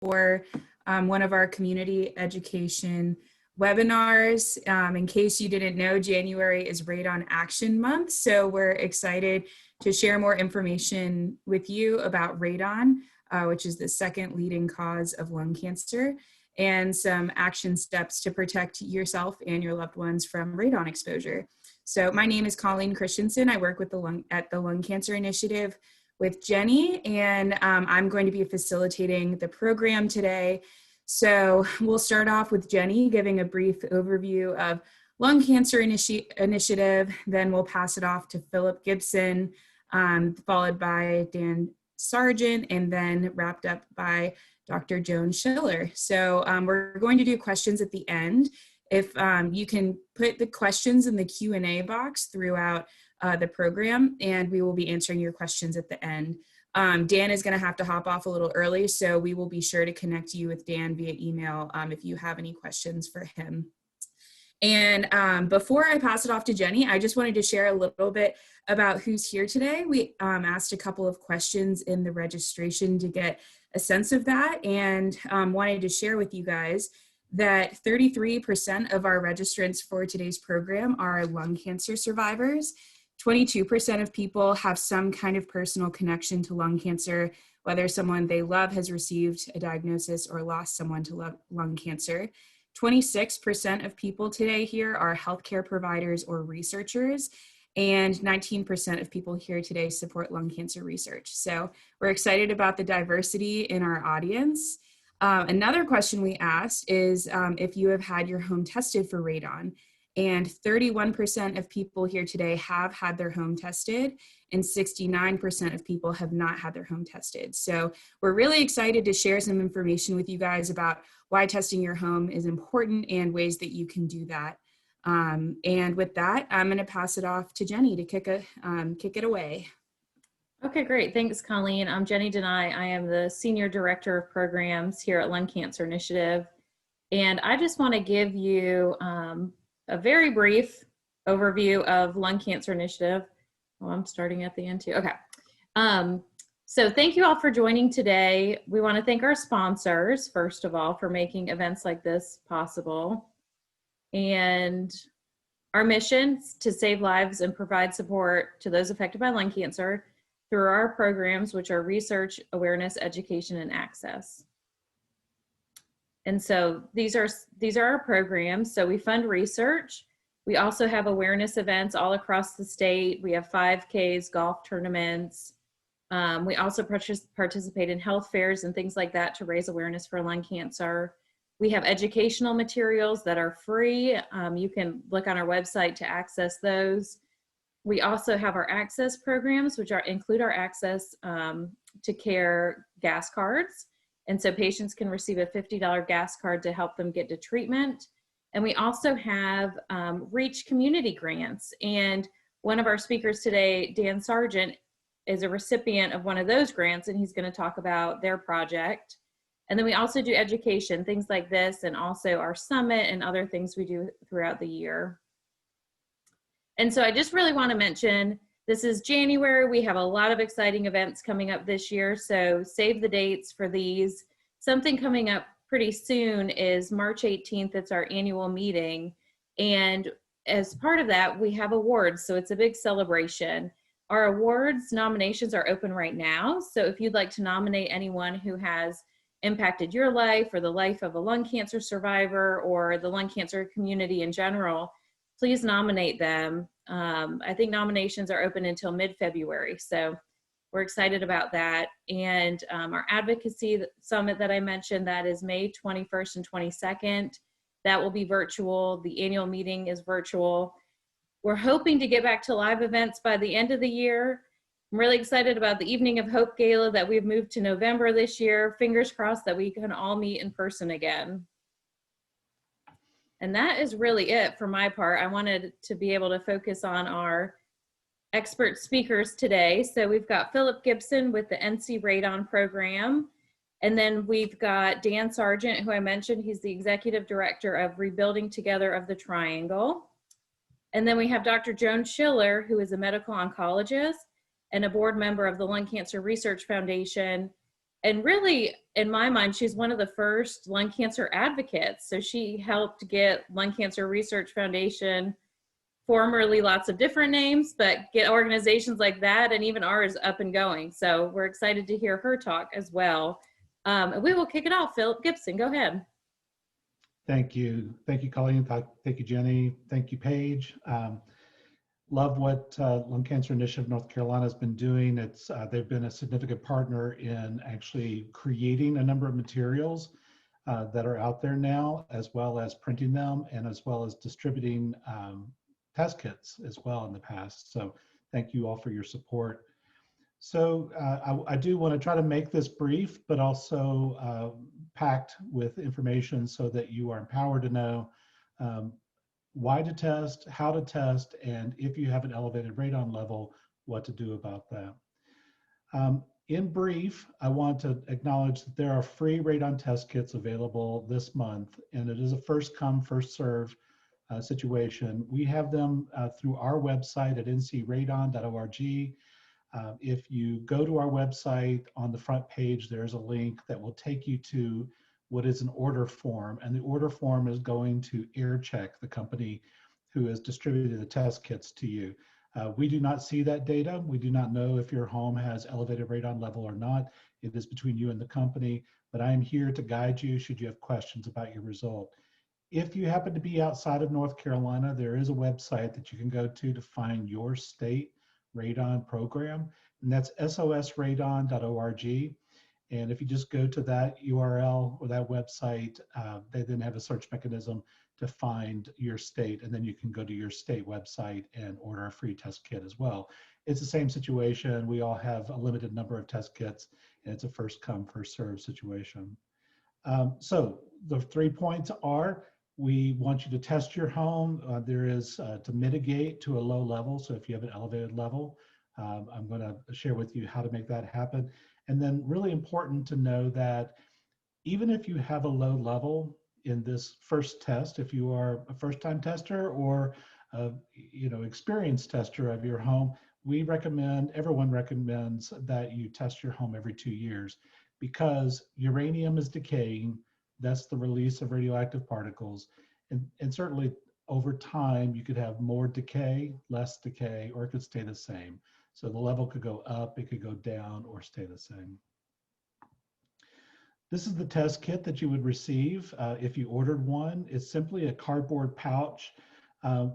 for one of our community education webinars. In case you didn't know, January is Radon Action Month, so we're excited to share more information with you about radon, which is the second leading cause of lung cancer, and some action steps to protect yourself and your loved ones from radon exposure. So my name is Colleen Christensen. I work with at the Lung Cancer Initiative with Jenny, and I'm going to be facilitating the program today. So we'll start off with Jenny giving a brief overview of Lung Cancer Initiative, then we'll pass it off to Philip Gibson, followed by Dan Sargent, and then wrapped up by Dr. Joan Schiller. So we're going to do questions at the end. If you can put the questions in the Q&A box throughout the program, and we will be answering your questions at the end. Dan is going to have to hop off a little early, so we will be sure to connect you with Dan via email if you have any questions for him. And before I pass it off to Jenny, I just wanted to share a little bit about who's here today. We asked a couple of questions in the registration to get a sense of that, and wanted to share with you guys that 33% of our registrants for today's program are lung cancer survivors. 22% of people have some kind of personal connection to lung cancer, whether someone they love has received a diagnosis or lost someone to lung cancer. 26% of people today here are healthcare providers or researchers, and 19% of people here today support lung cancer research. So we're excited about the diversity in our audience. Another question we asked is if you have had your home tested for radon, and 31% of people here today have had their home tested, and 69% of people have not had their home tested. So we're really excited to share some information with you guys about why testing your home is important and ways that you can do that. And with that, I'm going to pass it off to Jenny to kick it away. Okay, great. Thanks, Colleen. I'm Jenny Denai. I am the Senior Director of Programs here at Lung Cancer Initiative. And I just want to give you a very brief overview of Lung Cancer Initiative. Oh, I'm starting at the end too. Okay. So thank you all for joining today. We want to thank our sponsors, first of all, for making events like this possible. And our mission is to save lives and provide support to those affected by lung cancer through our programs, which are research, awareness, education, and access. And so these are our programs. So we fund research. We also have awareness events all across the state. We have 5Ks, golf tournaments. We also participate in health fairs and things like that to raise awareness for lung cancer. We have educational materials that are free. You can look on our website to access those. We also have our access programs, which include our access to care gas cards. And so patients can receive a $50 gas card to help them get to treatment. And we also have REACH community grants. And one of our speakers today, Dan Sargent, is a recipient of one of those grants, and he's going to talk about their project. And then we also do education, things like this, and also our summit and other things we do throughout the year. And so I just really want to mention, this is January. We have a lot of exciting events coming up this year, so save the dates for these. Something coming up pretty soon is March 18th. It's our annual meeting. And as part of that, we have awards, so it's a big celebration. Our awards nominations are open right now. So if you'd like to nominate anyone who has impacted your life or the life of a lung cancer survivor or the lung cancer community in general, please nominate them. I think nominations are open until mid-February, so we're excited about that. And our advocacy summit that I mentioned, that is May 21st and 22nd. That will be virtual. The annual meeting is virtual. We're hoping to get back to live events by the end of the year. I'm really excited about the Evening of Hope Gala that we've moved to November this year. Fingers crossed that we can all meet in person again. And that is really it for my part. I wanted to be able to focus on our expert speakers today. So we've got Philip Gibson with the NC Radon program. And then we've got Dan Sargent, who I mentioned. He's the Executive Director of Rebuilding Together of the Triangle. And then we have Dr. Joan Schiller, who is a medical oncologist and a board member of the Lung Cancer Research Foundation. And really, in my mind, she's one of the first lung cancer advocates. So she helped get Lung Cancer Research Foundation, formerly lots of different names, but get organizations like that and even ours up and going. So we're excited to hear her talk as well. And we will kick it off. Philip Gibson, go ahead. Thank you. Thank you, Colleen. Thank you, Jenny. Thank you, Paige. Love what Lung Cancer Initiative North Carolina has been doing. They've been a significant partner in actually creating a number of materials that are out there now, as well as printing them and as well as distributing test kits as well in the past. So thank you all for your support. So I do want to try to make this brief, but also packed with information so that you are empowered to know why to test, how to test, and if you have an elevated radon level, what to do about that. In brief, I want to acknowledge that there are free radon test kits available this month, and it is a first come, first serve situation. We have them through our website at ncradon.org. If you go to our website, on the front page, there's a link that will take you to what is an order form. And the order form is going to AirCheck, the company who has distributed the test kits to you. We do not see that data. We do not know if your home has elevated radon level or not. It is between you and the company, but I am here to guide you should you have questions about your result. If you happen to be outside of North Carolina, there is a website that you can go to find your state radon program, and that's sosradon.org. And if you just go to that URL or that website, they then have a search mechanism to find your state, and then you can go to your state website and order a free test kit as well. It's the same situation. We all have a limited number of test kits, and it's a first come, first serve situation. So the 3 points are, we want you to test your home. There is to mitigate to a low level. So if you have an elevated level, I'm going to share with you how to make that happen. And then really important to know that even if you have a low level in this first test, if you are a first-time tester or a experienced tester of your home, everyone recommends that you test your home every 2 years, because uranium is decaying. That's the release of radioactive particles. And certainly over time, you could have more decay, less decay, or it could stay the same. So the level could go up, it could go down, or stay the same. This is the test kit that you would receive if you ordered one. It's simply a cardboard pouch.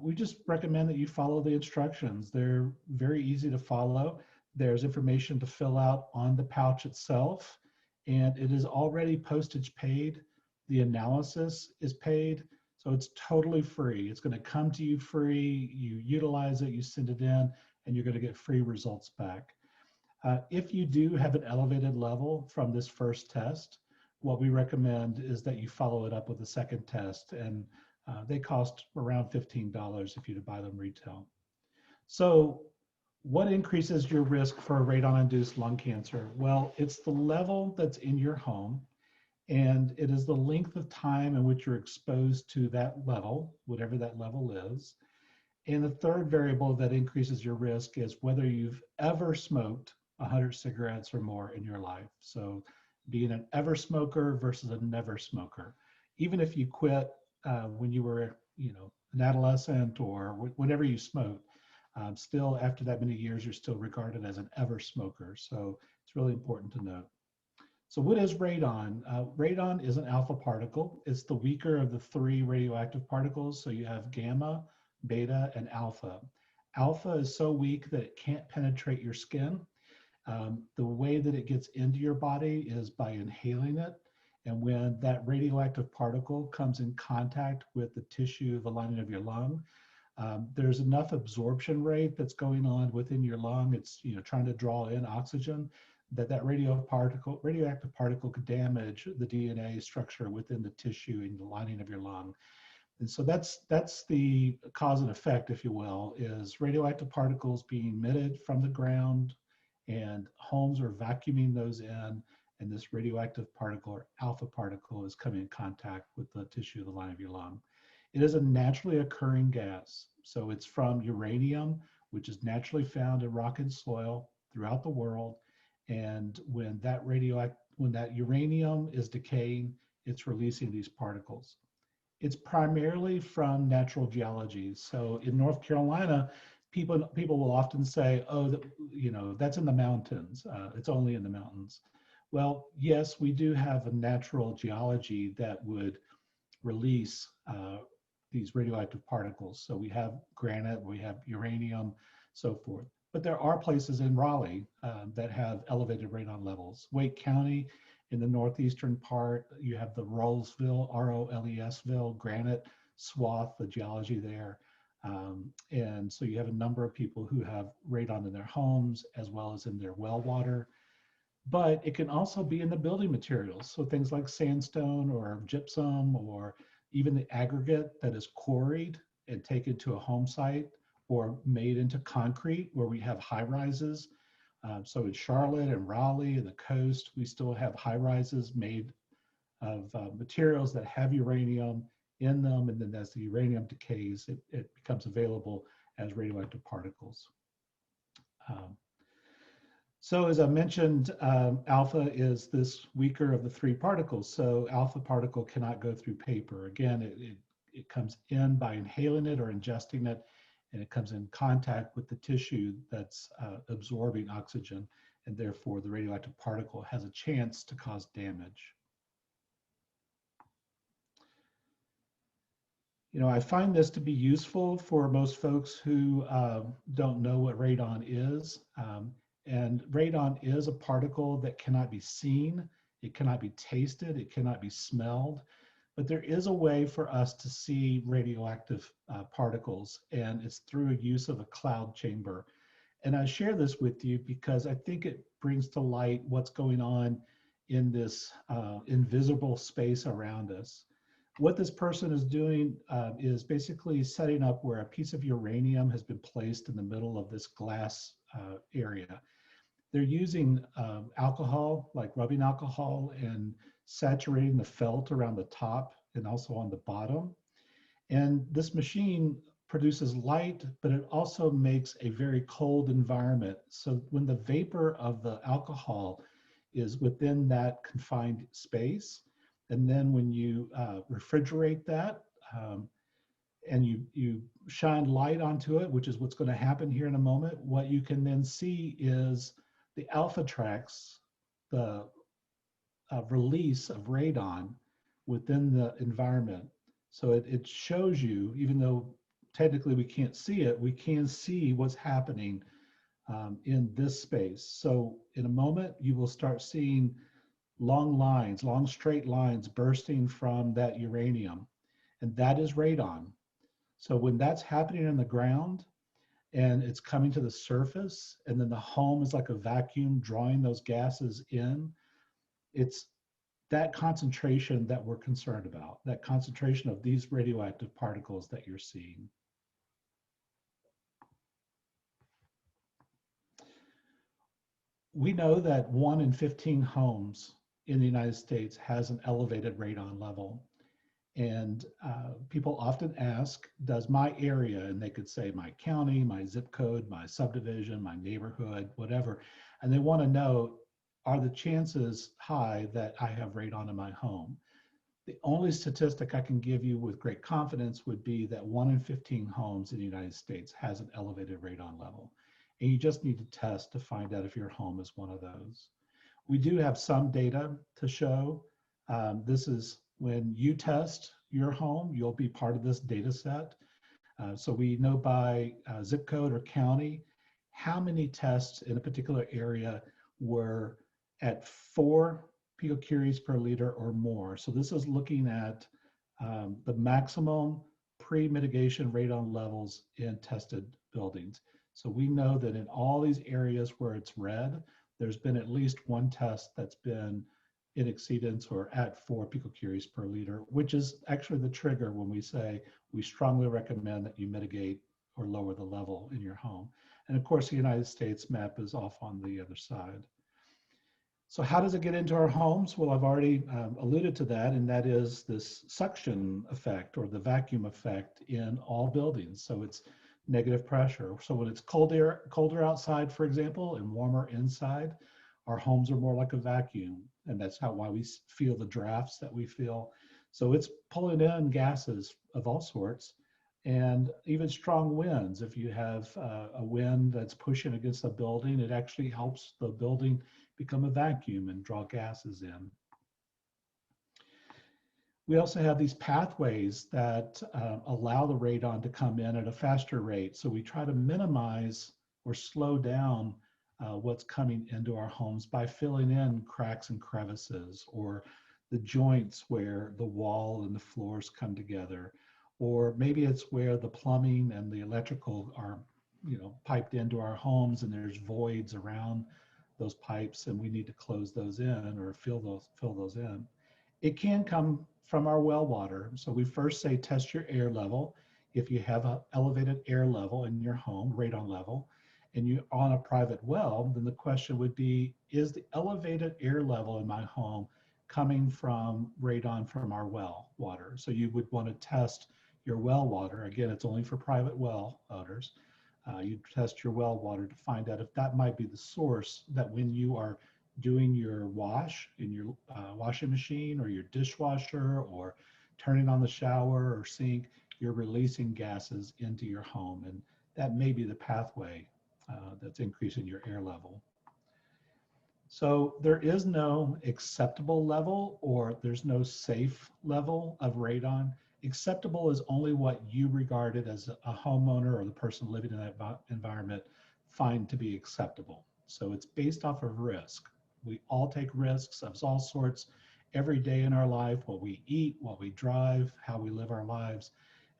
We just recommend that you follow the instructions. They're very easy to follow. There's information to fill out on the pouch itself, and it is already postage paid. The analysis is paid, so it's totally free. It's going to come to you free. You utilize it, you send it in, and you're going to get free results back. If you do have an elevated level from this first test, what we recommend is that you follow it up with a second test, and they cost around $15 if you buy them retail. So what increases your risk for radon-induced lung cancer? Well, it's the level that's in your home, and it is the length of time in which you're exposed to that level, whatever that level is. And the third variable that increases your risk is whether you've ever smoked 100 cigarettes or more in your life. So being an ever smoker versus a never smoker. Even if you quit when you were, an adolescent or whenever you smoked, still after that many years, you're still regarded as an ever smoker. So it's really important to note. So what is radon? Radon is an alpha particle. It's the weaker of the 3 radioactive particles. So you have gamma, beta, and alpha. Alpha is so weak that it can't penetrate your skin. The way that it gets into your body is by inhaling it. And when that radioactive particle comes in contact with the tissue, the lining of your lung, there's enough absorption rate that's going on within your lung. It's trying to draw in oxygen, that radioactive particle could damage the DNA structure within the tissue and the lining of your lung. And so that's the cause and effect, if you will, is radioactive particles being emitted from the ground, and homes are vacuuming those in, and this radioactive particle or alpha particle is coming in contact with the tissue, the line of your lung. It is a naturally occurring gas. So it's from uranium, which is naturally found in rock and soil throughout the world. And when that when that uranium is decaying, it's releasing these particles. It's primarily from natural geology. So in North Carolina, people will often say, "Oh, that's in the mountains. It's only in the mountains." Well, yes, we do have a natural geology that would release these radioactive particles. So we have granite, we have uranium, so forth. But there are places in Raleigh that have elevated radon levels. Wake County, in the northeastern part, you have the Rollesville, R-O-L-E-S-ville, granite swath, the geology there. And so you have a number of people who have radon in their homes as well as in their well water. But it can also be in the building materials. So things like sandstone or gypsum or even the aggregate that is quarried and taken to a home site or made into concrete where we have high rises. So in Charlotte and Raleigh and the coast, we still have high rises made of materials that have uranium in them. And then as the uranium decays, it becomes available as radioactive particles. So as I mentioned, alpha is this weaker of the three particles. So alpha particle cannot go through paper. Again, it comes in by inhaling it or ingesting it, and it comes in contact with the tissue that's absorbing oxygen, and therefore the radioactive particle has a chance to cause damage. I find this to be useful for most folks who don't know what radon is. And radon is a particle that cannot be seen, it cannot be tasted, it cannot be smelled, but there is a way for us to see radioactive particles, and it's through a use of a cloud chamber. And I share this with you because I think it brings to light what's going on in this invisible space around us. What this person is doing is basically setting up where a piece of uranium has been placed in the middle of this glass area. They're using alcohol, like rubbing alcohol, and saturating the felt around the top and also on the bottom. And this machine produces light, but it also makes a very cold environment. So when the vapor of the alcohol is within that confined space, and then when you refrigerate that and you shine light onto it, which is what's going to happen here in a moment, what you can then see is the alpha tracks, the release of radon within the environment. So it shows you, even though technically we can't see it, we can see what's happening in this space. So in a moment, you will start seeing long lines, long straight lines bursting from that uranium, and that is radon. So when that's happening in the ground and it's coming to the surface, and then the home is like a vacuum drawing those gases in, it's that concentration that we're concerned about, that concentration of these radioactive particles that you're seeing. We know that 1 in 15 homes in the United States has an elevated radon level. And people often ask, does my area, and they could say my county, my zip code, my subdivision, my neighborhood, whatever, and they want to know, are the chances high that I have radon in my home? The only statistic I can give you with great confidence would be that 1 in 15 homes in the United States has an elevated radon level. And you just need to test to find out if your home is one of those. We do have some data to show. This is when you test your home, you'll be part of this data set. So we know by zip code or county, how many tests in a particular area were at 4 picocuries per liter or more. So this is looking at the maximum pre-mitigation radon levels in tested buildings. So we know that in all these areas where it's red, there's been at least one test that's been in exceedance or at 4 picocuries per liter, which is actually the trigger when we say we strongly recommend that you mitigate or lower the level in your home. And of course, the United States map is off on the other side. So how does it get into our homes? Well, I've already alluded to that, and that is this suction effect or the vacuum effect in all buildings. So it's negative pressure. So when it's colder outside, for example, and warmer inside, our homes are more like a vacuum. and that's why we feel the drafts that we feel. So it's pulling in gases of all sorts, and even strong winds. If you have a wind that's pushing against the building, it actually helps the building become a vacuum and draw gases in. We also have these pathways that allow the radon to come in at a faster rate. So we try to minimize or slow down what's coming into our homes by filling in cracks and crevices, or the joints where the wall and the floors come together. Or maybe it's where the plumbing and the electrical are, piped into our homes, and there's voids around those pipes, and we need to close those in or fill those in. It can come from our well water. So we first say test your air level. If you have an elevated air level in your home, radon level, and you're on a private well, then the question would be, is the elevated air level in my home coming from radon from our well water? So you would want to test your well water. Again, it's only for private well owners. You test your well water to find out if that might be the source, that when you are doing your wash in your washing machine or your dishwasher, or turning on the shower or sink, you're releasing gases into your home. And that may be the pathway that's increasing your air level. So there is no acceptable level, or there's no safe level of radon. Acceptable is only what you regarded as a homeowner or the person living in that environment find to be acceptable. So it's based off of risk. We all take risks of all sorts every day in our life, what we eat, what we drive, how we live our lives,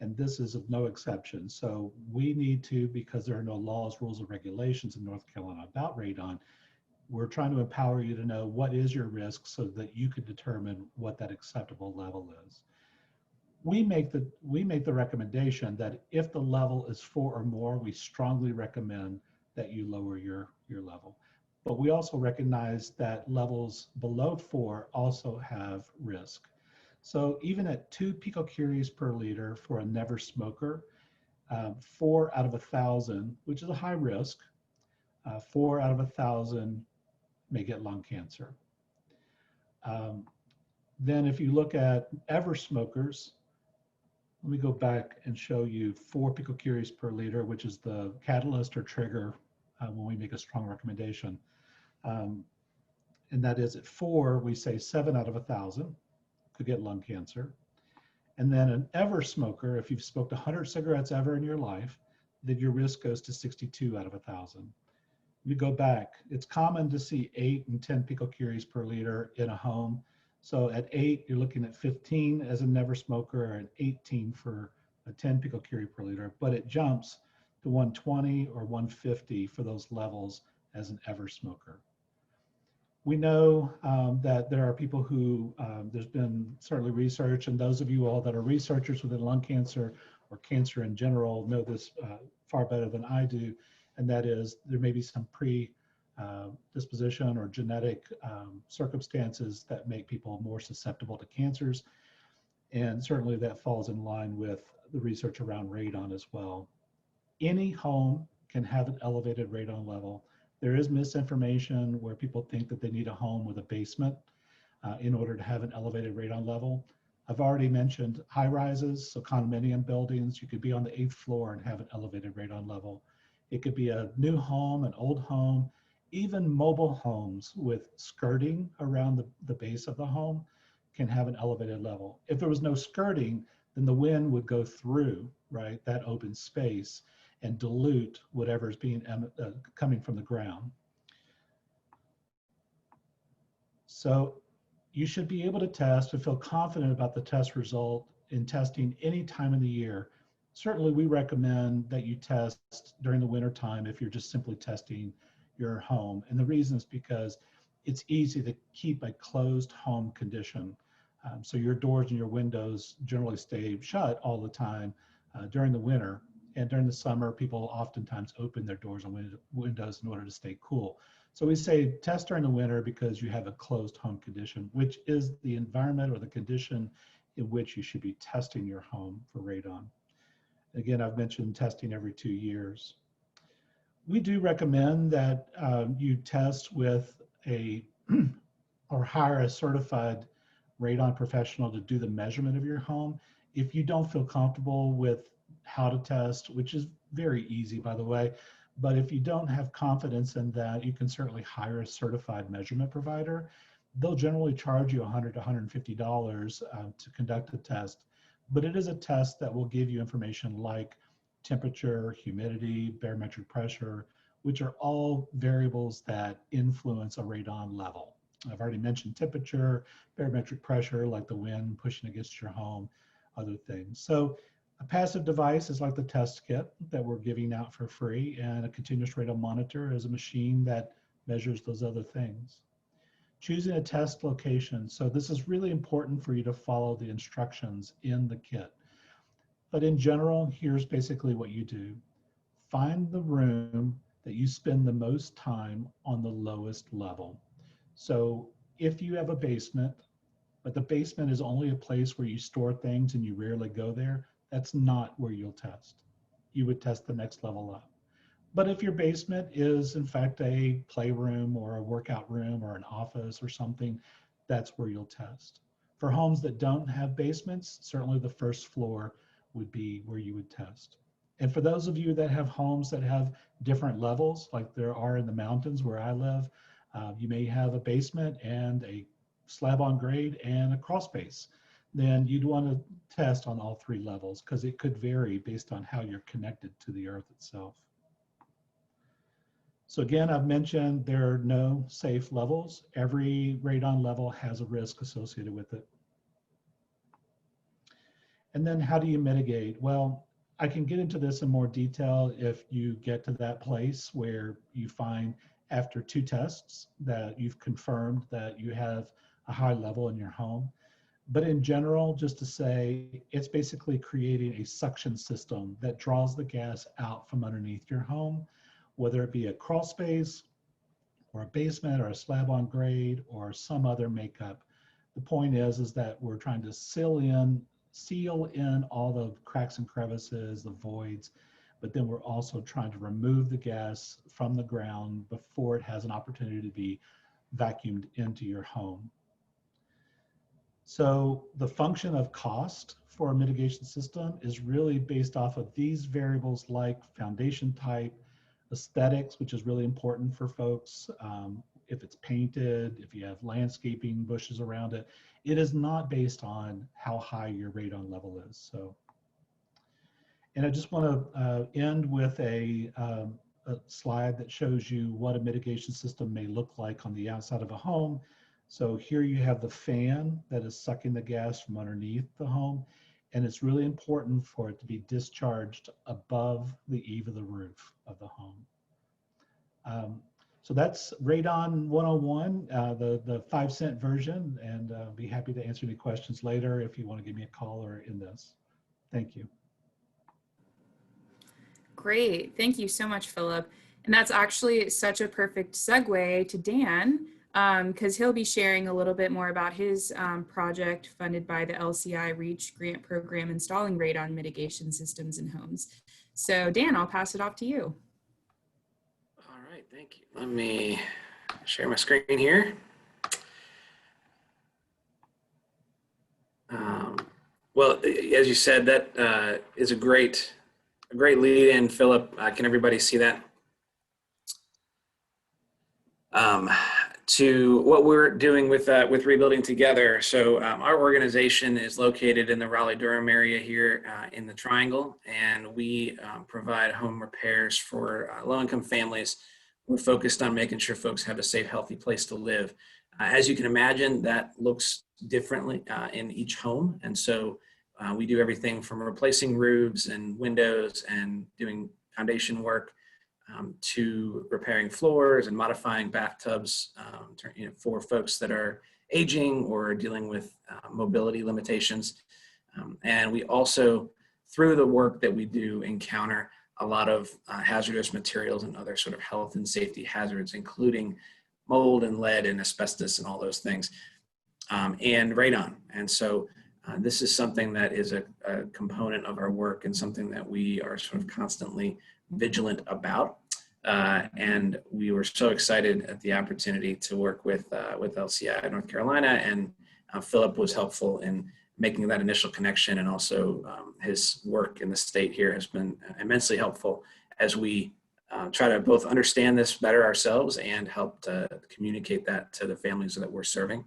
and this is of no exception. So we need to, because there are no laws, rules, or regulations in North Carolina about radon, we're trying to empower you to know what is your risk so that you can determine what that acceptable level is. We make the recommendation that if the level is 4 or more, we strongly recommend that you lower your level. But we also recognize that levels below 4 also have risk. So even at 2 picocuries per liter for a never smoker, 4 out of 1,000, which is a high risk, 4 out of 1,000 may get lung cancer. Then if you look at ever smokers, let me go back and show you 4 picocuries per liter, which is the catalyst or trigger when we make a strong recommendation. And that is at 4, we say 7 out of 1,000 could get lung cancer. And then an ever smoker, if you've smoked 100 cigarettes ever in your life, then your risk goes to 62 out of 1,000. We go back, it's common to see 8 and 10 picocuries per liter in a home. So at 8, you're looking at 15 as a never smoker, and 18 for a 10 picocurie per liter, but it jumps to 120 or 150 for those levels as an ever smoker. We know that there are people who, there's been certainly research, and those of you all that are researchers within lung cancer or cancer in general know this far better than I do, and that is there may be some predisposition or genetic circumstances that make people more susceptible to cancers, and certainly that falls in line with the research around radon as well. Any home can have an elevated radon level. There is misinformation where people think that they need a home with a basement in order to have an elevated radon level. I've already mentioned high rises, so condominium buildings. You could be on the 8th floor and have an elevated radon level. It could be a new home, an old home, even mobile homes with skirting around the base of the home can have an elevated level. If there was no skirting, then the wind would go through, right, that open space and dilute whatever's being coming from the ground. So you should be able to test and feel confident about the test result in testing any time of the year. Certainly we recommend that you test during the winter time if you're just simply testing your home. And the reason is because it's easy to keep a closed home condition. So your doors and your windows generally stay shut all the time during the winter. And during the summer, people oftentimes open their doors and windows in order to stay cool. So we say test during the winter because you have a closed home condition, which is the environment or the condition in which you should be testing your home for radon. Again, I've mentioned testing every 2 years. We do recommend that you test with a or hire a certified radon professional to do the measurement of your home. If you don't feel comfortable with how to test, which is very easy, by the way, but if you don't have confidence in that, you can certainly hire a certified measurement provider. They'll generally charge you $100 to $150 to conduct a test, but it is a test that will give you information like temperature, humidity, barometric pressure, which are all variables that influence a radon level. I've already mentioned temperature, barometric pressure, like the wind pushing against your home, other things. So a passive device is like the test kit that we're giving out for free, and a continuous radon monitor is a machine that measures those other things. Choosing a test location. So this is really important for you to follow the instructions in the kit. But in general, here's basically what you do. Find the room that you spend the most time on the lowest level. So if you have a basement, but the basement is only a place where you store things and you rarely go there, that's not where you'll test. You would test the next level up. But if your basement is in fact a playroom or a workout room or an office or something, that's where you'll test. For homes that don't have basements, certainly the first floor would be where you would test. And for those of you that have homes that have different levels, like there are in the mountains where I live, you may have a basement and a slab on grade and a crawl space. Then you'd want to test on all three levels because it could vary based on how you're connected to the earth itself. So again, I've mentioned there are no safe levels. Every radon level has a risk associated with it. And then how do you mitigate? Well, I can get into this in more detail if you get to that place where you find after 2 tests that you've confirmed that you have a high level in your home. But in general, just to say, it's basically creating a suction system that draws the gas out from underneath your home, whether it be a crawl space or a basement or a slab on grade or some other makeup. The point is that we're trying to seal in all the cracks and crevices, the voids, but then we're also trying to remove the gas from the ground before it has an opportunity to be vacuumed into your home. So the function of cost for a mitigation system is really based off of these variables like foundation type, aesthetics, which is really important for folks. If it's painted, if you have landscaping, bushes around it, it is not based on how high your radon level is. So, and I just want to end with a slide that shows you what a mitigation system may look like on the outside of a home. So here you have the fan that is sucking the gas from underneath the home, and it's really important for it to be discharged above the eave of the roof of the home. So that's Radon 101, the 5-cent version, and be happy to answer any questions later if you want to give me a call or in this. Thank you. Great. Thank you so much, Philip. And that's actually such a perfect segue to Dan, because he'll be sharing a little bit more about his project funded by the LCI REACH grant program installing radon mitigation systems in homes. So Dan, I'll pass it off to you. All right, thank you. Let me share my screen here. Well, as you said, that is a great lead in, Philip. Can everybody see that? To what we're doing with Rebuilding Together. So our organization is located in the Raleigh-Durham area here in the Triangle, and we provide home repairs for low-income families. We're focused on making sure folks have a safe, healthy place to live. As you can imagine, that looks differently in each home, and so we do everything from replacing roofs and windows and doing foundation work to repairing floors and modifying bathtubs for folks that are aging or dealing with mobility limitations. And we also, through the work that we do, encounter a lot of hazardous materials and other sort of health and safety hazards, including mold and lead and asbestos and all those things, and radon. And so this is something that is a component of our work and something that we are sort of constantly vigilant about. And we were so excited at the opportunity to work with LCI North Carolina, and Philip was helpful in making that initial connection, and also his work in the state here has been immensely helpful as we try to both understand this better ourselves and help to communicate that to the families that we're serving.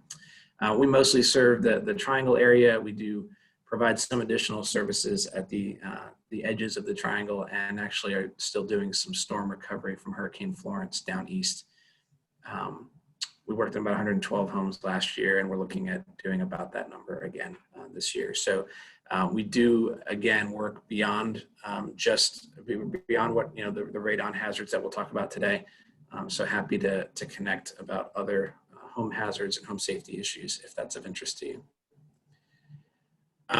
We mostly serve the Triangle area. We do provide some additional services at the edges of the Triangle, and actually are still doing some storm recovery from Hurricane Florence down east. We worked on about 112 homes last year, and we're looking at doing about that number again this year. So we do, again, work beyond beyond what, the radon hazards that we'll talk about today. So happy to connect about other home hazards and home safety issues if that's of interest to you.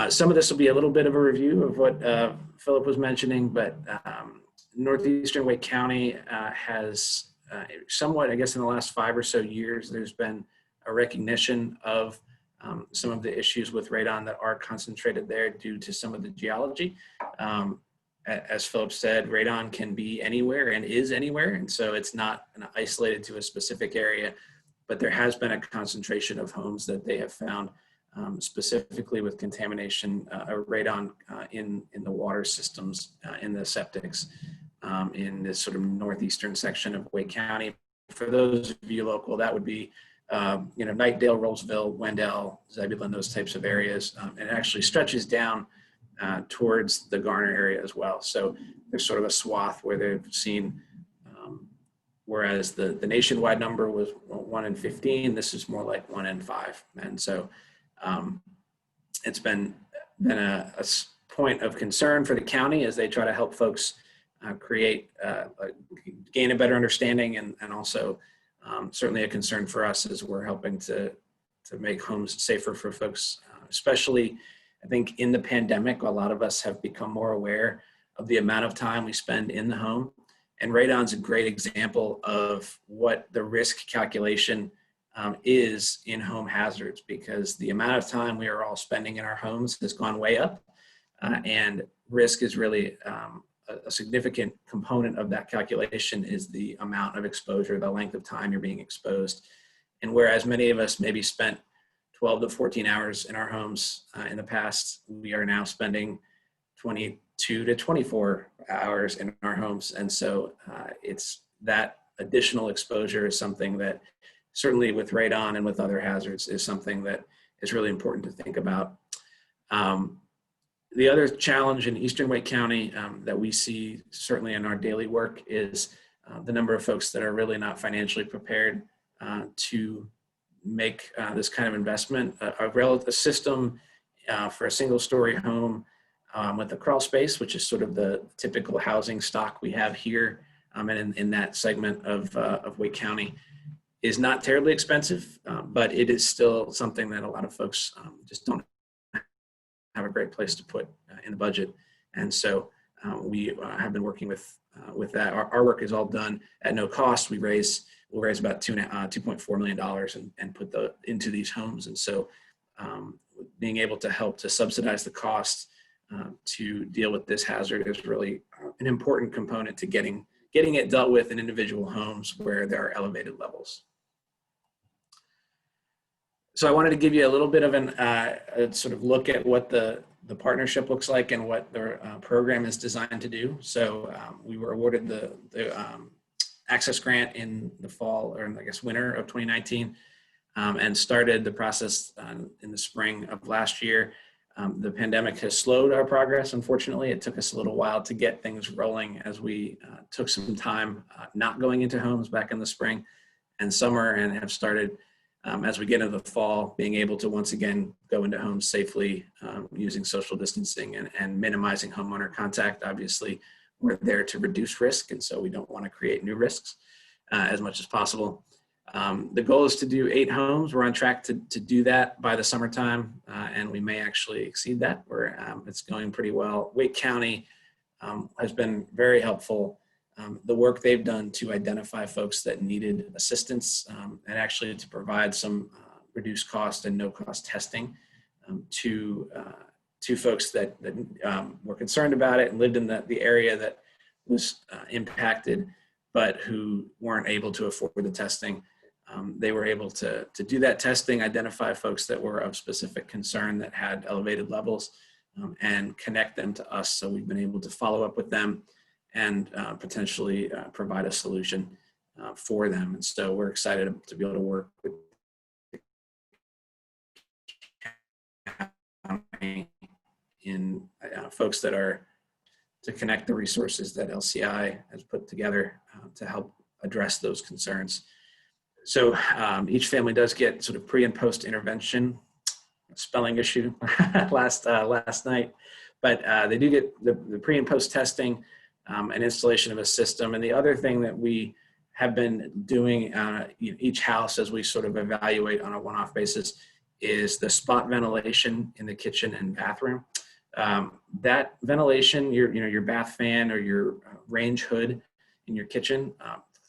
Some of this will be a little bit of a review of what Philip was mentioning, but Northeastern Wake County has somewhat, I guess, in the last 5 or so years, there's been a recognition of some of the issues with radon that are concentrated there due to some of the geology. As Philip said, radon can be anywhere and is anywhere, and so it's not isolated to a specific area, but there has been a concentration of homes that they have found specifically with contamination of radon in the water systems, in the septics, in this sort of northeastern section of Wake County. For those of you local, that would be Knightdale, Rollsville, Wendell, Zebulon, those types of areas. And it actually stretches down towards the Garner area as well. So there's sort of a swath where they've seen, whereas the nationwide number was 1 in 15, this is more like 1 in 5. And so it's been a point of concern for the county as they try to help folks gain a better understanding, and also certainly a concern for us as we're helping to make homes safer for folks, especially I think in the pandemic. A lot of us have become more aware of the amount of time we spend in the home, and radon's a great example of what the risk calculation is in home hazards, because the amount of time we are all spending in our homes has gone way up, and risk is really a significant component of that calculation is the amount of exposure, the length of time you're being exposed. And whereas many of us maybe spent 12 to 14 hours in our homes in the past, we are now spending 22 to 24 hours in our homes. And so it's that additional exposure is something that certainly with radon and with other hazards is something that is really important to think about. The other challenge in Eastern Wake County that we see certainly in our daily work is the number of folks that are really not financially prepared to make this kind of investment. A system for a single-story home with a crawl space, which is sort of the typical housing stock we have here and in that segment of Wake County, is not terribly expensive, but it is still something that a lot of folks just don't have a great place to put in the budget. And so we have been working with that. Our work is all done at no cost. We'll raise about $2.4 million and put into these homes. And so being able to help to subsidize the cost to deal with this hazard is really an important component to getting it dealt with in individual homes where there are elevated levels. So I wanted to give you a little bit of a sort of look at what the partnership looks like and what the program is designed to do. So we were awarded the Access Grant in the fall, or I guess winter of 2019, and started the process in the spring of last year. The pandemic has slowed our progress. Unfortunately, it took us a little while to get things rolling as we took some time not going into homes back in the spring and summer, and have started as we get into the fall, being able to once again go into homes safely using social distancing and minimizing homeowner contact. Obviously, we're there to reduce risk, and so we don't want to create new risks as much as possible. The goal is to do 8 homes. We're on track to do that by the summertime, and we may actually exceed that. It's going pretty well. Wake County has been very helpful. The work they've done to identify folks that needed assistance and actually to provide some reduced cost and no cost testing to folks that were concerned about it and lived in the area that was impacted, but who weren't able to afford the testing. They were able to do that testing, identify folks that were of specific concern that had elevated levels, and connect them to us. So we've been able to follow up with them and potentially provide a solution for them. And so we're excited to be able to work with in folks that are to connect the resources that LCI has put together to help address those concerns. So each family does get sort of pre and post intervention, spelling issue last night, but they do get the pre and post testing and installation of a system. And the other thing that we have been doing each house as we sort of evaluate on a one-off basis is the spot ventilation in the kitchen and bathroom. That ventilation, your bath fan or your range hood in your kitchen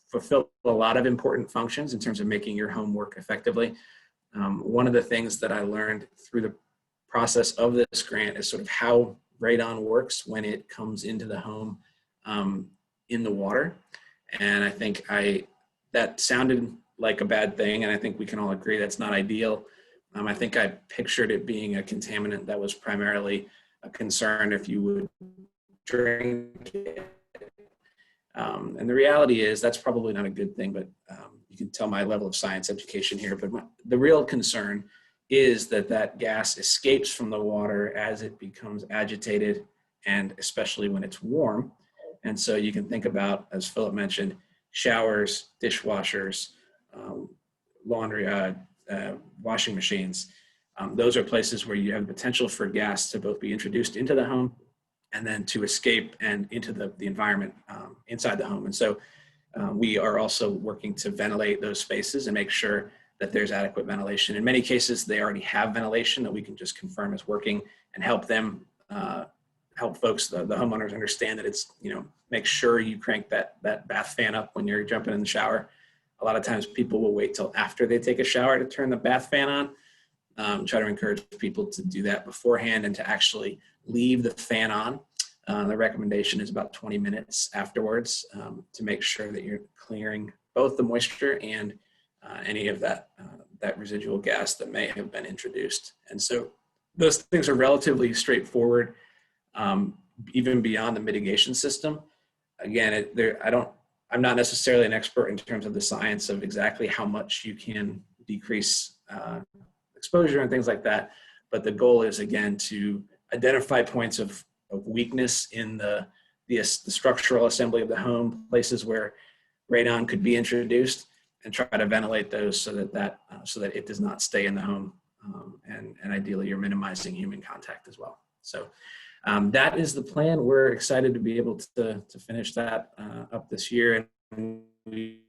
fulfill a lot of important functions in terms of making your home work effectively. One of the things that I learned through the process of this grant is sort of how radon works when it comes into the home in the water. And I think that sounded like a bad thing, and I think we can all agree that's not ideal. I think I pictured it being a contaminant that was primarily a concern if you would drink it. And the reality is that's probably not a good thing, but you can tell my level of science education here. But the real concern is that gas escapes from the water as it becomes agitated, and especially when it's warm. And so you can think about, as Philip mentioned, showers, dishwashers, laundry, washing machines. Those are places where you have the potential for gas to both be introduced into the home and then to escape and into the environment inside the home. And so we are also working to ventilate those spaces and make sure that there's adequate ventilation. In many cases, they already have ventilation that we can just confirm is working and help them, help folks, the homeowners understand that it's, make sure you crank that bath fan up when you're jumping in the shower. A lot of times people will wait till after they take a shower to turn the bath fan on. Try to encourage people to do that beforehand and to actually leave the fan on. The recommendation is about 20 minutes afterwards to make sure that you're clearing both the moisture and any of that residual gas that may have been introduced. And so those things are relatively straightforward, even beyond the mitigation system. Again, I'm not necessarily an expert in terms of the science of exactly how much you can decrease exposure and things like that. But the goal is, again, to identify points of weakness in the structural assembly of the home, places where radon could be introduced, and try to ventilate those so that it does not stay in the home. And ideally, you're minimizing human contact as well. So that is the plan. We're excited to be able to finish that up this year. And we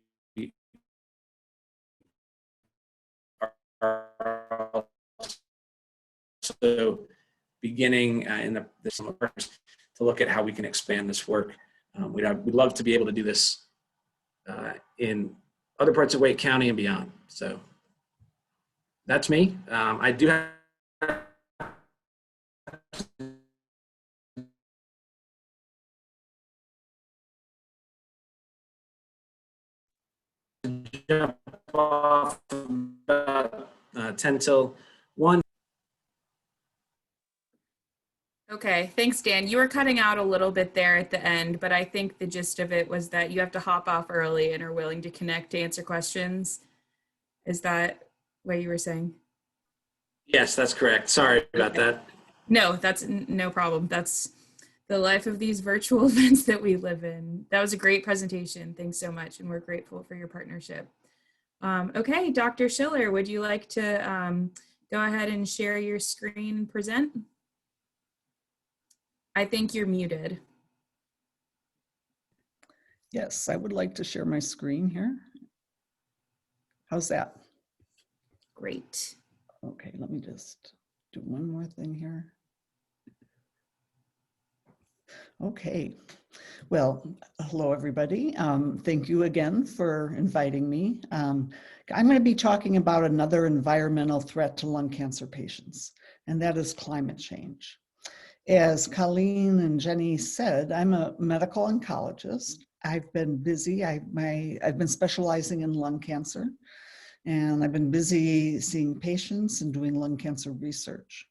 are also beginning in the summer to look at how we can expand this work. We'd love to be able to do this in other parts of Wake County and beyond. So that's me. I do have jump off about 10 till 1. Okay, thanks, Dan. You were cutting out a little bit there at the end, but I think the gist of it was that you have to hop off early and are willing to connect to answer questions. Is that what you were saying? Yes, that's correct. Sorry about that. No, that's no problem. That's the life of these virtual events that we live in. That was a great presentation. Thanks so much. And we're grateful for your partnership. Okay, Dr. Schiller, would you like to go ahead and share your screen and present? I think you're muted. Yes, I would like to share my screen here. How's that? Great. Okay, let me just do one more thing here. Okay, well, hello everybody. Thank you again for inviting me. I'm going to be talking about another environmental threat to lung cancer patients, and that is climate change. As Colleen and Jenny said, I'm a medical oncologist, I've been busy. I've been specializing in lung cancer, and I've been busy seeing patients and doing lung cancer research.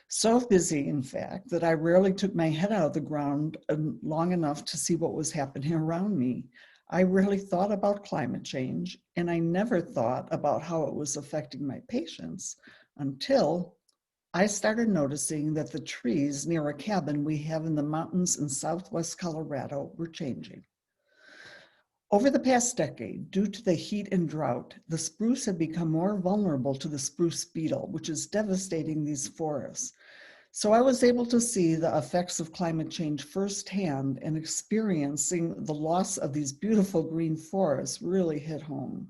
So busy, in fact, that I rarely took my head out of the ground long enough to see what was happening around me. I rarely thought about climate change, and I never thought about how it was affecting my patients until I started noticing that the trees near a cabin we have in the mountains in southwest Colorado were changing. Over the past decade, due to the heat and drought, the spruce had become more vulnerable to the spruce beetle, which is devastating these forests. So I was able to see the effects of climate change firsthand, and experiencing the loss of these beautiful green forests really hit home.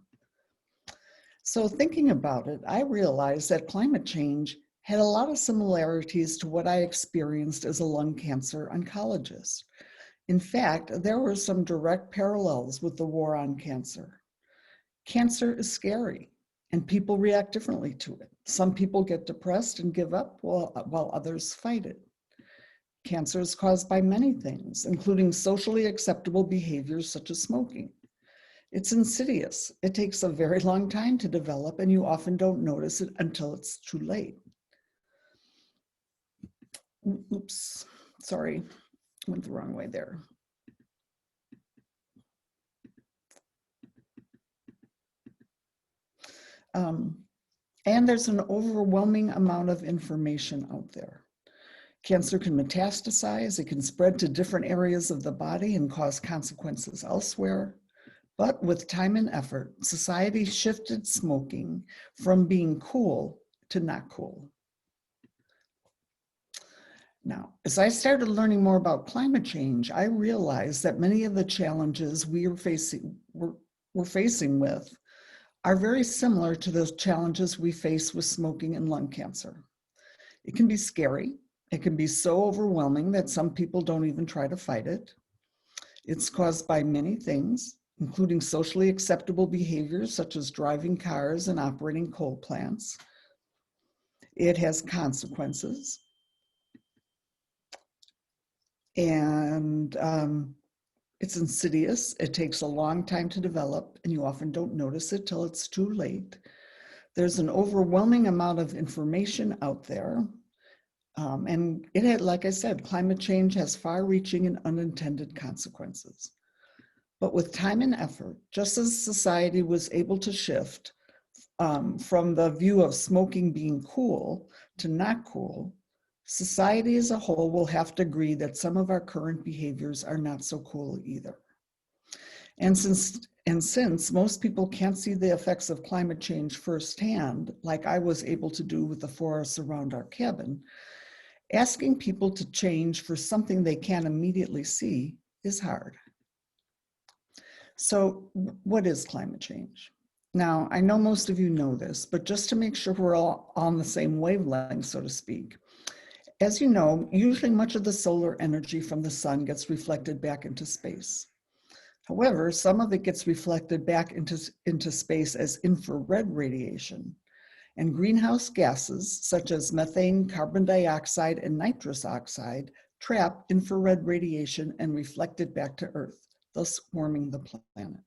So thinking about it, I realized that climate change had a lot of similarities to what I experienced as a lung cancer oncologist. In fact, there were some direct parallels with the war on cancer. Cancer is scary, and people react differently to it. Some people get depressed and give up while others fight it. Cancer is caused by many things, including socially acceptable behaviors such as smoking. It's insidious. It takes a very long time to develop, and you often don't notice it until it's too late. Oops, sorry, went the wrong way there. And there's an overwhelming amount of information out there. Cancer can metastasize, it can spread to different areas of the body and cause consequences elsewhere. But with time and effort, society shifted smoking from being cool to not cool. Now, as I started learning more about climate change, I realized that many of the challenges we're facing with are very similar to those challenges we face with smoking and lung cancer. It can be scary. It can be so overwhelming that some people don't even try to fight it. It's caused by many things, including socially acceptable behaviors such as driving cars and operating coal plants. It has consequences. And it's insidious. It takes a long time to develop, and you often don't notice it till it's too late. There's an overwhelming amount of information out there. And it had, like I said, climate change has far-reaching and unintended consequences. But with time and effort, just as society was able to shift from the view of smoking being cool to not cool, society as a whole will have to agree that some of our current behaviors are not so cool either. And since most people can't see the effects of climate change firsthand, like I was able to do with the forests around our cabin, asking people to change for something they can't immediately see is hard. So what is climate change? Now, I know most of you know this, but just to make sure we're all on the same wavelength, so to speak, as you know, usually much of the solar energy from the sun gets reflected back into space. However, some of it gets reflected back into space as infrared radiation, and greenhouse gases such as methane, carbon dioxide, and nitrous oxide trap infrared radiation and reflect it back to Earth, thus warming the planet.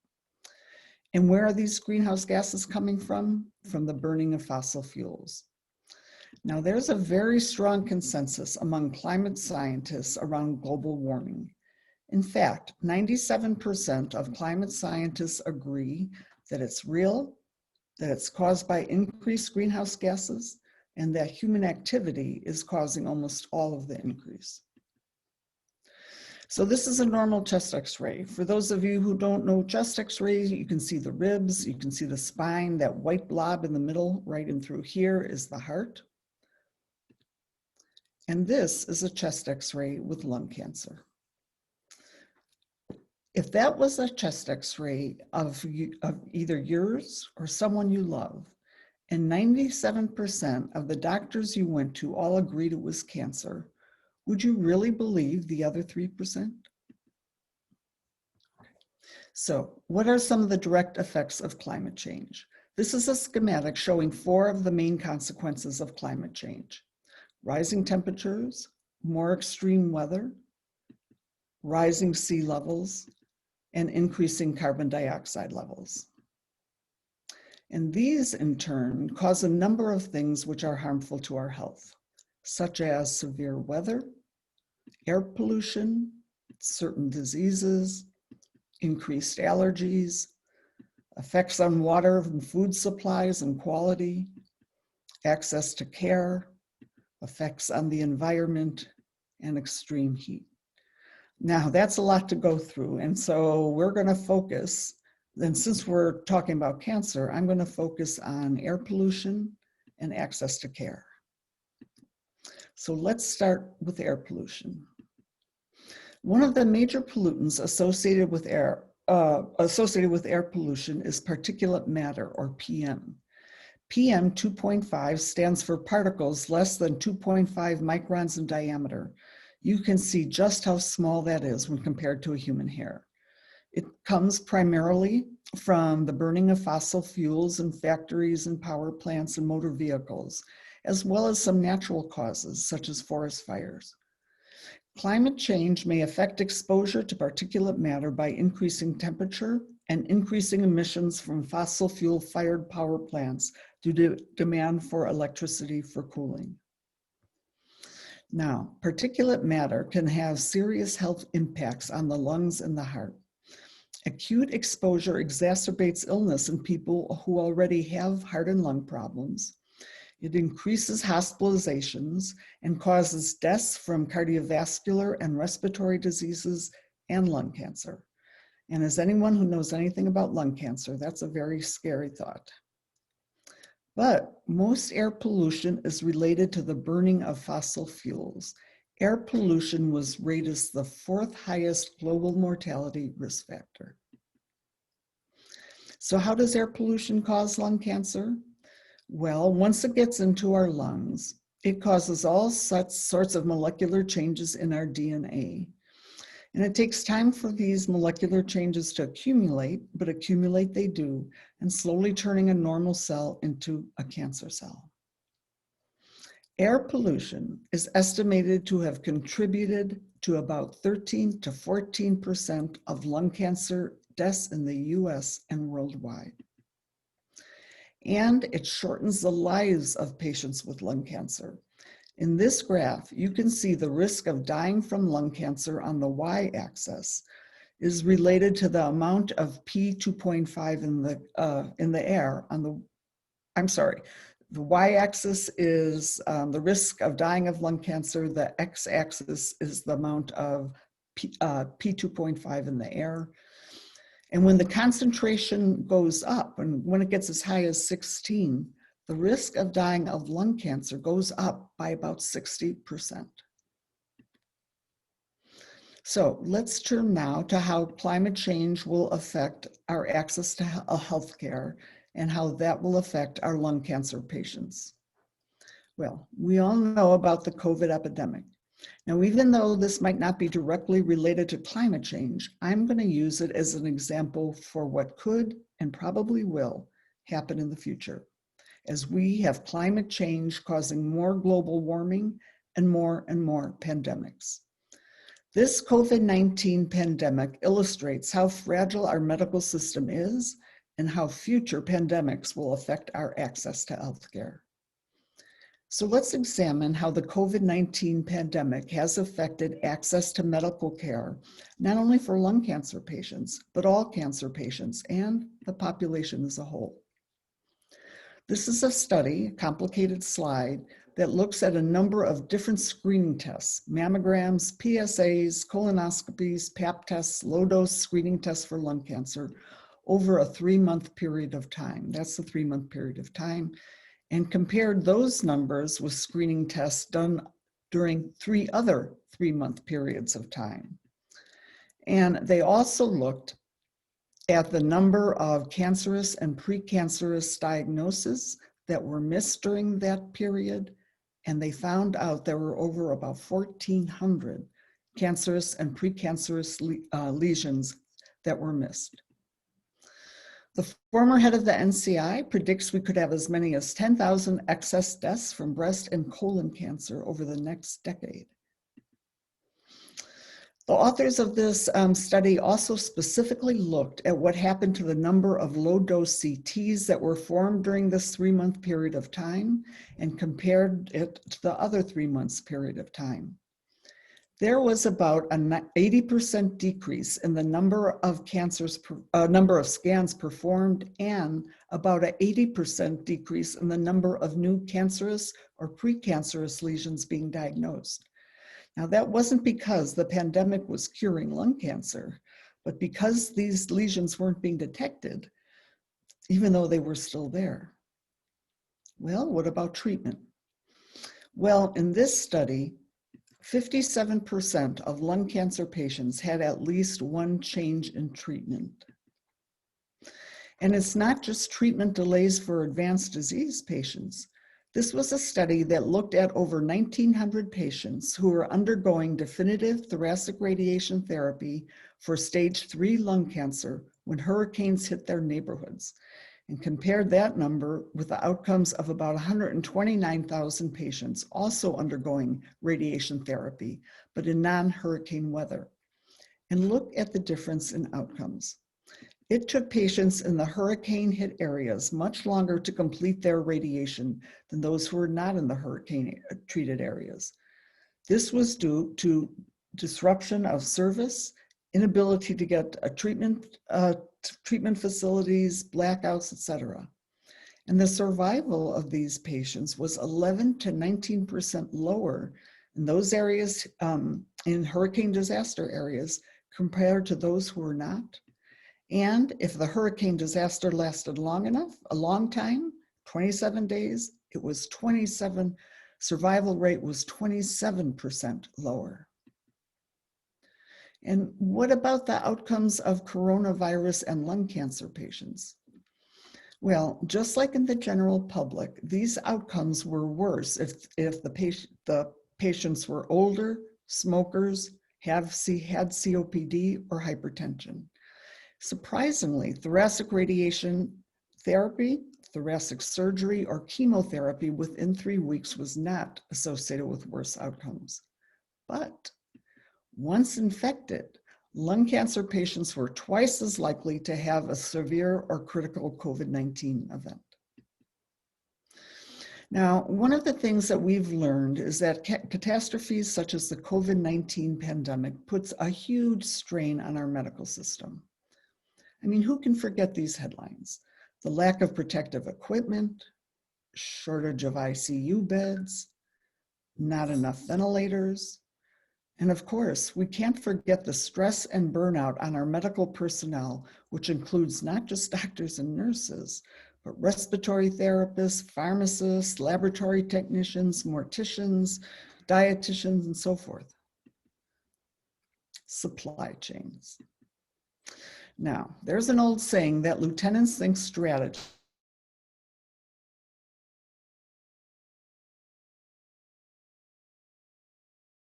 And where are these greenhouse gases coming from? From the burning of fossil fuels. Now, there's a very strong consensus among climate scientists around global warming. In fact, 97% of climate scientists agree that it's real, that it's caused by increased greenhouse gases, and that human activity is causing almost all of the increase. So this is a normal chest x-ray. For those of you who don't know chest x-ray, you can see the ribs, you can see the spine, that white blob in the middle, right in through here is the heart. And this is a chest x-ray with lung cancer. If that was a chest x-ray of either yours or someone you love, and 97% of the doctors you went to all agreed it was cancer, would you really believe the other 3%? So what are some of the direct effects of climate change? This is a schematic showing 4 of the main consequences of climate change: rising temperatures, more extreme weather, rising sea levels, and increasing carbon dioxide levels. And these, in turn, cause a number of things which are harmful to our health, such as severe weather, air pollution, certain diseases, increased allergies, effects on water and food supplies and quality, access to care, effects on the environment, and extreme heat. Now, that's a lot to go through, and so we're going to focus, and since we're talking about cancer, I'm going to focus on air pollution and access to care. So let's start with air pollution. One of the major pollutants associated with air pollution is particulate matter, or PM. PM 2.5 stands for particles less than 2.5 microns in diameter. You can see just how small that is when compared to a human hair. It comes primarily from the burning of fossil fuels in factories and power plants and motor vehicles, as well as some natural causes such as forest fires. Climate change may affect exposure to particulate matter by increasing temperature and increasing emissions from fossil fuel fired power plants due to demand for electricity for cooling. Now, particulate matter can have serious health impacts on the lungs and the heart. Acute exposure exacerbates illness in people who already have heart and lung problems. It increases hospitalizations and causes deaths from cardiovascular and respiratory diseases and lung cancer. And as anyone who knows anything about lung cancer, that's a very scary thought. But most air pollution is related to the burning of fossil fuels. Air pollution was rated as the 4th highest global mortality risk factor. So how does air pollution cause lung cancer? Well, once it gets into our lungs, it causes all such sorts of molecular changes in our DNA. And it takes time for these molecular changes to accumulate, but accumulate they do, and slowly turning a normal cell into a cancer cell. Air pollution is estimated to have contributed to about 13 to 14% of lung cancer deaths in the US and worldwide. And it shortens the lives of patients with lung cancer. In this graph, you can see the risk of dying from lung cancer on the y-axis is related to the amount of P2.5 in the air. The y-axis is the risk of dying of lung cancer. The x-axis is the amount of P2.5 in the air. And when the concentration goes up, and when it gets as high as 16, the risk of dying of lung cancer goes up by about 60%. So let's turn now to how climate change will affect our access to health care and how that will affect our lung cancer patients. Well, we all know about the COVID epidemic. Now, even though this might not be directly related to climate change, I'm going to use it as an example for what could and probably will happen in the future, as we have climate change causing more global warming and more pandemics. This COVID-19 pandemic illustrates how fragile our medical system is and how future pandemics will affect our access to healthcare. So let's examine how the COVID-19 pandemic has affected access to medical care, not only for lung cancer patients, but all cancer patients and the population as a whole. This is a study, a complicated slide, that looks at a number of different screening tests: mammograms, PSAs, colonoscopies, pap tests, low-dose screening tests for lung cancer over a 3-month period of time. That's the 3-month period of time. And compared those numbers with screening tests done during 3 other 3-month periods of time. And they also looked at the number of cancerous and precancerous diagnoses that were missed during that period, and they found out there were over about 1,400 cancerous and precancerous lesions that were missed. The former head of the NCI predicts we could have as many as 10,000 excess deaths from breast and colon cancer over the next decade. The authors of this study also specifically looked at what happened to the number of low-dose CTs that were formed during this 3-month period of time and compared it to the other 3 months period of time. There was about an 80% decrease in the number of scans performed and about an 80% decrease in the number of new cancerous or precancerous lesions being diagnosed. Now, that wasn't because the pandemic was curing lung cancer, but because these lesions weren't being detected, even though they were still there. Well, what about treatment? Well, in this study, 57% of lung cancer patients had at least one change in treatment. And it's not just treatment delays for advanced disease patients. This was a study that looked at over 1,900 patients who were undergoing definitive thoracic radiation therapy for stage 3 lung cancer when hurricanes hit their neighborhoods, and compared that number with the outcomes of about 129,000 patients also undergoing radiation therapy, but in non-hurricane weather. And look at the difference in outcomes. It took patients in the hurricane-hit areas much longer to complete their radiation than those who were not in the hurricane-treated areas. This was due to disruption of service, inability to get a treatment facilities, blackouts, etc. And the survival of these patients was 11 to 19% lower in those areas, in hurricane disaster areas, compared to those who were not. And if the hurricane disaster lasted long enough, a long time, 27 days, survival rate was 27% lower. And what about the outcomes of coronavirus and lung cancer patients? Well, just like in the general public, these outcomes were worse if the patients were older, smokers, had COPD or hypertension. Surprisingly, thoracic radiation therapy, thoracic surgery, or chemotherapy within 3 weeks was not associated with worse outcomes. But once infected, lung cancer patients were twice as likely to have a severe or critical COVID-19 event. Now, one of the things that we've learned is that catastrophes such as the COVID-19 pandemic puts a huge strain on our medical system. I mean, who can forget these headlines? The lack of protective equipment, shortage of ICU beds, not enough ventilators, and of course, we can't forget the stress and burnout on our medical personnel, which includes not just doctors and nurses, but respiratory therapists, pharmacists, laboratory technicians, morticians, dietitians, and so forth. Supply chains. Now, there's an old saying that lieutenants think strategy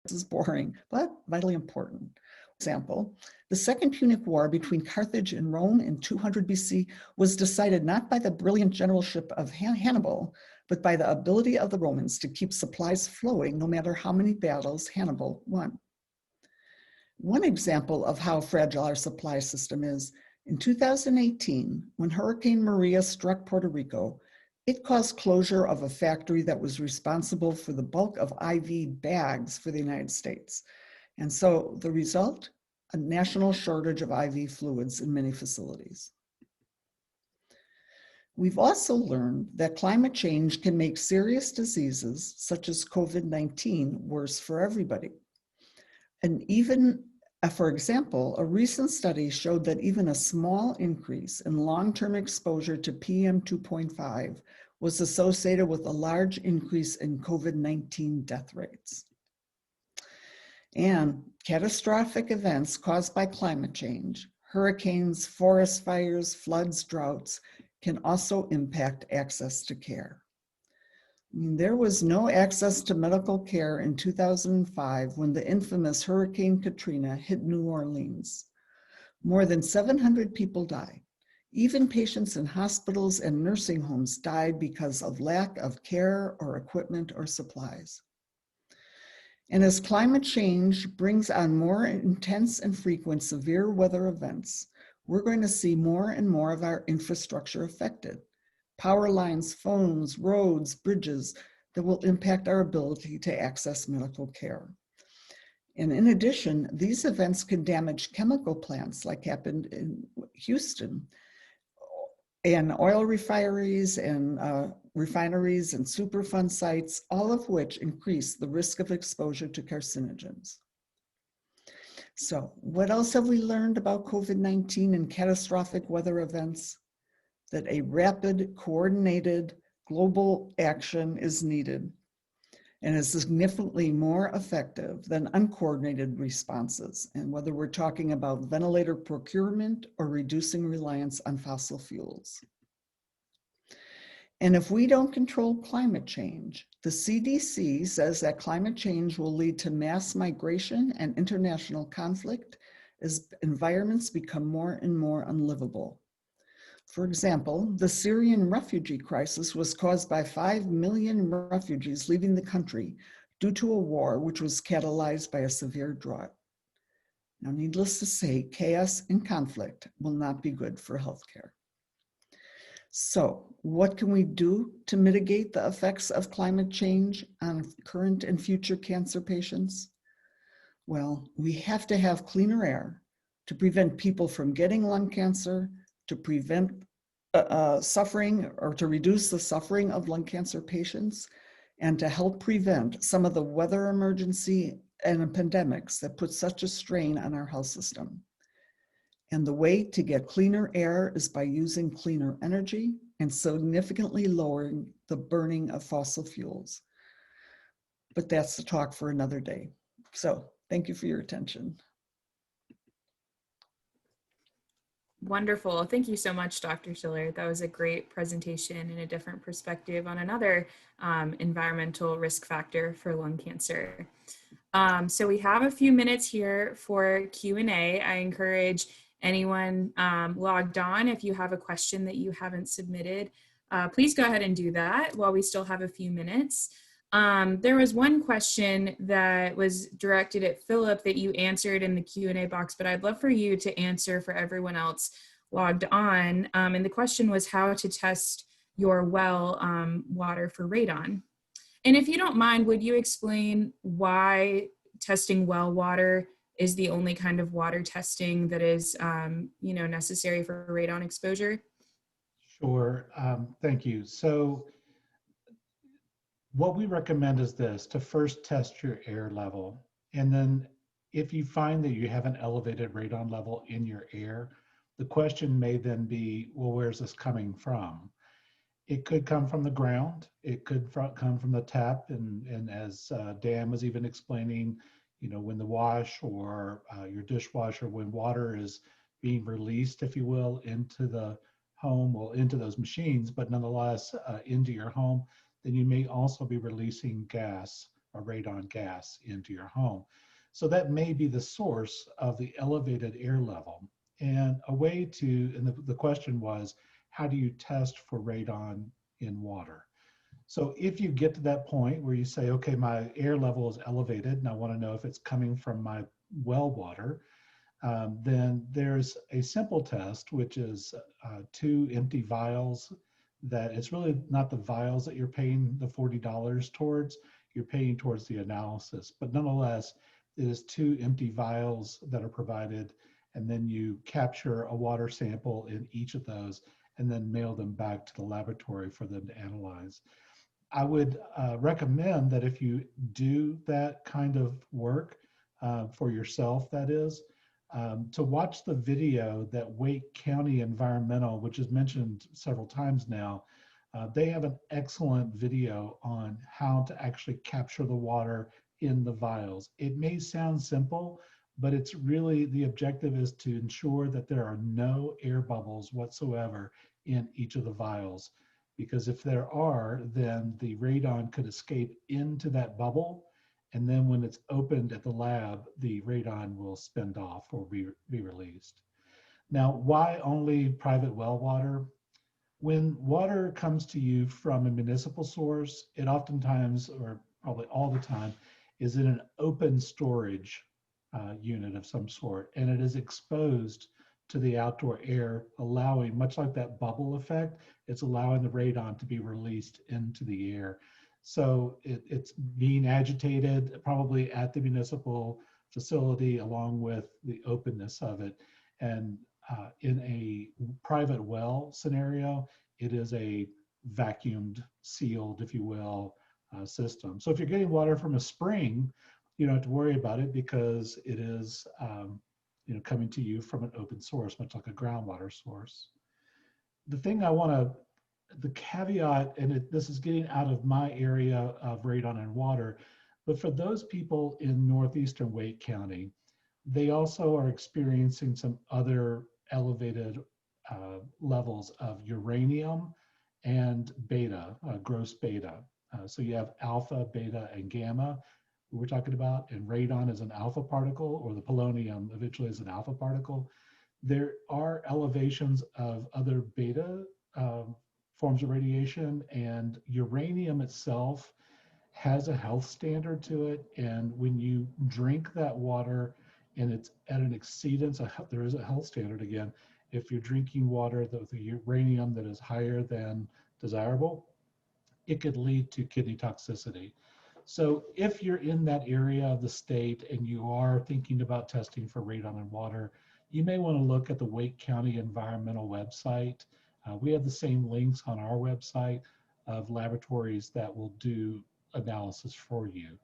is boring, but vitally important. For example, the Second Punic War between Carthage and Rome in 200 BC was decided not by the brilliant generalship of Hannibal, but by the ability of the Romans to keep supplies flowing no matter how many battles Hannibal won. One example of how fragile our supply system is, in 2018, when Hurricane Maria struck Puerto Rico, it caused closure of a factory that was responsible for the bulk of IV bags for the United States. And so the result, a national shortage of IV fluids in many facilities. We've also learned that climate change can make serious diseases, such as COVID-19, worse for everybody. And even, for example, a recent study showed that even a small increase in long-term exposure to PM 2.5 was associated with a large increase in COVID-19 death rates. And catastrophic events caused by climate change, hurricanes, forest fires, floods, droughts, can also impact access to care. There was no access to medical care in 2005 when the infamous Hurricane Katrina hit New Orleans. More than 700 people died. Even patients in hospitals and nursing homes died because of lack of care or equipment or supplies. And as climate change brings on more intense and frequent severe weather events, we're going to see more and more of our infrastructure affected. Power lines, phones, roads, bridges that will impact our ability to access medical care. And in addition, these events can damage chemical plants like happened in Houston, and oil refineries and Superfund sites, all of which increase the risk of exposure to carcinogens. So what else have we learned about COVID-19 and catastrophic weather events? That a rapid, coordinated global action is needed and is significantly more effective than uncoordinated responses. And whether we're talking about ventilator procurement or reducing reliance on fossil fuels. And if we don't control climate change, the CDC says that climate change will lead to mass migration and international conflict as environments become more and more unlivable. For example, the Syrian refugee crisis was caused by 5 million refugees leaving the country due to a war which was catalyzed by a severe drought. Now, needless to say, chaos and conflict will not be good for healthcare. So, what can we do to mitigate the effects of climate change on current and future cancer patients? Well, we have to have cleaner air to prevent people from getting lung cancer, to prevent suffering or to reduce the suffering of lung cancer patients, and to help prevent some of the weather emergency and pandemics that put such a strain on our health system. And the way to get cleaner air is by using cleaner energy and significantly lowering the burning of fossil fuels. But that's the talk for another day. So thank you for your attention. Wonderful. Thank you so much, Dr. Schiller. That was a great presentation and a different perspective on another environmental risk factor for lung cancer. So we have a few minutes here for Q&A. I encourage anyone logged on, if you have a question that you haven't submitted, please go ahead and do that while we still have a few minutes. There was one question that was directed at Philip that you answered in the Q&A box, but I'd love for you to answer for everyone else logged on. And the question was how to test your well water for radon. And if you don't mind, would you explain why testing well water is the only kind of water testing that is necessary for radon exposure? Sure, thank you. So what we recommend is this, to first test your air level. And then if you find that you have an elevated radon level in your air, the question may then be, well, where's this coming from? It could come from the ground. It could come from the tap. And as Dan was even explaining, when the wash or your dishwasher, when water is being released, if you will, into the home, well, into those machines, but nonetheless into your home, then you may also be releasing gas or radon gas into your home. So that may be the source of the elevated air level. And a way to, and the question was, how do you test for radon in water? So if you get to that point where you say, okay, my air level is elevated and I want to know if it's coming from my well water, then there's a simple test, which is 2 empty vials. That it's really not the vials that you're paying the $40 towards, you're paying towards the analysis. But nonetheless, it is 2 empty vials that are provided, and then you capture a water sample in each of those and then mail them back to the laboratory for them to analyze. I would recommend that if you do that kind of work for yourself, that is, to watch the video that Wake County Environmental, which is mentioned several times now, they have an excellent video on how to actually capture the water in the vials. It may sound simple, but it's really, the objective is to ensure that there are no air bubbles whatsoever in each of the vials. Because if there are, then the radon could escape into that bubble. And then when it's opened at the lab, the radon will spin off or be released. Now, why only private well water? When water comes to you from a municipal source, it oftentimes, or probably all the time, is in an open storage unit of some sort, and it is exposed to the outdoor air, allowing, much like that bubble effect, it's allowing the radon to be released into the air. So it's being agitated probably at the municipal facility along with the openness of it. And in a private well scenario, it is a vacuumed, sealed, if you will, system. So if you're getting water from a spring, you don't have to worry about it because it is coming to you from an open source, much like a groundwater source. The thing I want to, the caveat, and this is getting out of my area of radon and water, but for those people in northeastern Wake County, they also are experiencing some other elevated levels of uranium and beta, gross beta. So you have alpha, beta, and gamma we're talking about, and radon is an alpha particle, or the polonium eventually is an alpha particle. There are elevations of other beta forms of radiation, and uranium itself has a health standard to it. And when you drink that water and it's at an exceedance, there is a health standard again. If you're drinking water with the uranium that is higher than desirable, it could lead to kidney toxicity. So if you're in that area of the state and you are thinking about testing for radon in water, you may want to look at the Wake County Environmental website. We have the same links on our website of laboratories that will do analysis for you.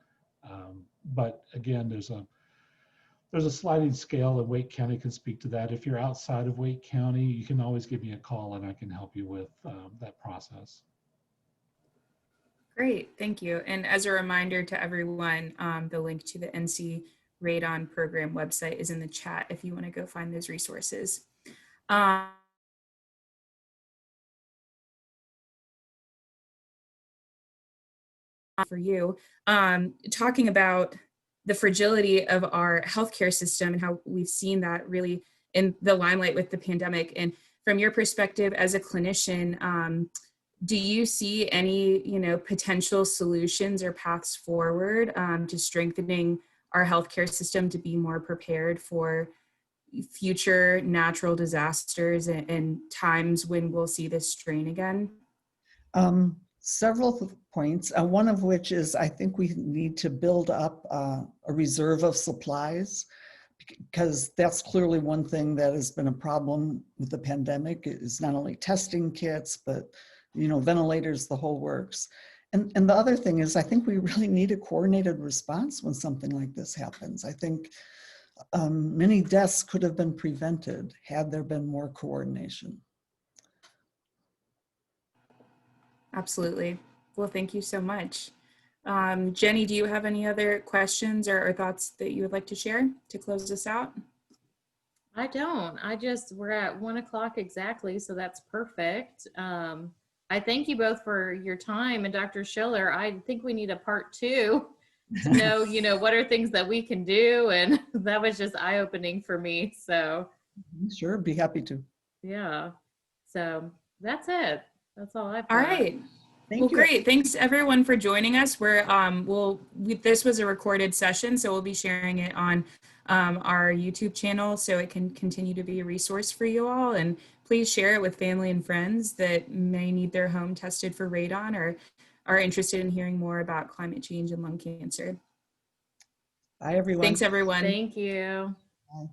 But again, there's a sliding scale, and Wake County can speak to that. If you're outside of Wake County, you can always give me a call and I can help you with that process. Great, thank you. And as a reminder to everyone, the link to the NC Radon program website is in the chat if you want to go find those resources. For you, talking about the fragility of our healthcare system and how we've seen that really in the limelight with the pandemic. And from your perspective as a clinician, do you see any, potential solutions or paths forward to strengthening our healthcare system to be more prepared for future natural disasters and times when we'll see this strain again? Several points, one of which is I think we need to build up a reserve of supplies, because that's clearly one thing that has been a problem with the pandemic, is not only testing kits, but ventilators, the whole works. And the other thing is, I think we really need a coordinated response when something like this happens. I think many deaths could have been prevented had there been more coordination. Absolutely. Well, thank you so much. Jenny, do you have any other questions or thoughts that you would like to share to close this out? I don't. We're at 1 o'clock exactly, so that's perfect. I thank you both for your time, and Dr. Schiller, I think we need a part 2 to know, what are things that we can do, and that was just eye-opening for me. So sure, be happy to. Yeah. So that's it. That's all I've got. All right. Thank you. Great. Thanks everyone for joining us. This was a recorded session, so we'll be sharing it on our YouTube channel so it can continue to be a resource for you all. And please share it with family and friends that may need their home tested for radon or are interested in hearing more about climate change and lung cancer. Bye, everyone. Thanks, everyone. Thank you. Bye.